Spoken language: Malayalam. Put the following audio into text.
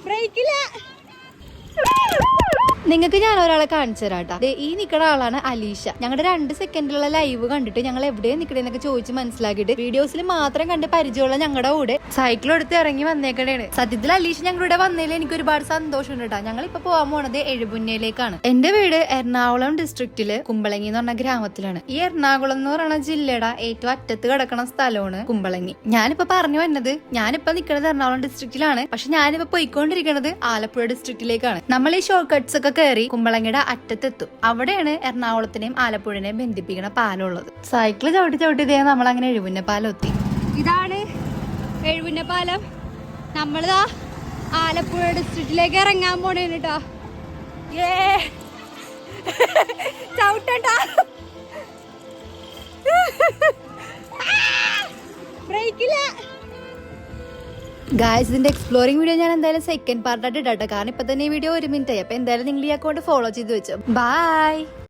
ബ്രേക്കില്ല. നിങ്ങൾക്ക് ഞാൻ ഒരാളെ കാണിച്ചു തരാട്ടാ. ഈ നിൽക്കുന്ന ആളാണ് അലീഷ. ഞങ്ങളുടെ 2 സെക്കൻഡിലുള്ള ലൈവ് കണ്ടിട്ട് ഞങ്ങൾ എവിടെയും നിൽക്കണേന്നൊക്കെ ചോദിച്ച് മനസ്സിലാക്കിയിട്ട് വീഡിയോസിൽ മാത്രം കണ്ട് പരിചയമുള്ള ഞങ്ങളുടെ കൂടെ സൈക്കിൾ എടുത്ത് ഇറങ്ങി വന്നേക്കണേണ്. സത്യത്തിൽ അലീഷ ഞങ്ങളുടെ വന്നതിൽ എനിക്ക് ഒരുപാട് സന്തോഷമുണ്ട് കേട്ടോ. ഞങ്ങൾ ഇപ്പൊ പോകാൻ പോണത് എഴുപുന്നയിലേക്കാണ്. എന്റെ വീട് എറണാകുളം ഡിസ്ട്രിക്റ്റില് കുമ്പളങ്ങി എന്ന് പറഞ്ഞ ഗ്രാമത്തിലാണ്. ഈ എറണാകുളം എന്ന് പറയുന്ന ജില്ലയുടെ ഏറ്റവും അറ്റത്ത് കിടക്കുന്ന സ്ഥലമാണ് കുമ്പളങ്ങി. ഞാനിപ്പോ പറഞ്ഞു വന്നത് ഞാനിപ്പോ നിൽക്കുന്നത് എറണാകുളം ഡിസ്ട്രിക്റ്റിലാണ്. പക്ഷെ ഞാനിപ്പോ പോയിക്കൊണ്ടിരിക്കുന്നത് ആലപ്പുഴ ഡിസ്ട്രിക്റ്റിലേക്കാണ്. നമ്മൾ ഈ ഷോർട്ട് കട്ട്സ് ഒക്കെ കയറി കുമ്പളങ്ങിയുടെ അറ്റത്തെത്തും. അവിടെയാണ് എറണാകുളത്തിനെയും ആലപ്പുഴനെയും ബന്ധിപ്പിക്കുന്ന പാലമുള്ളത്. സൈക്കിള് ചവിട്ടി ചവിട്ടി ഇതേ നമ്മൾ അങ്ങനെ എഴുപുന്ന പാലം എത്തി. ഇതാണ് എഴുപുന്ന പാലം. നമ്മളിതാ ആലപ്പുഴ ഡിസ്ട്രിക്റ്റിലേക്ക് ഇറങ്ങാൻ പോണേന് കേട്ടോ. ചവിട്ടട്ടാ, ബ്രേക്കില്ല. ഗായ്സ്, ഇതിന്റെ എക്സ്പ്ലോറിംഗ് വീഡിയോ ഞാൻ എന്തായാലും സെക്കൻഡ് പാർട്ടായിട്ട് ഇടട്ടെ. കാരണം ഇപ്പൊ തന്നെ ഈ വീഡിയോ 1 മിനിറ്റ് ആയി. അപ്പൊ എന്തായാലും നിങ്ങൾ ഈ അക്കൗണ്ട് ഫോളോ ചെയ്ത് വെച്ചോ. ബൈ.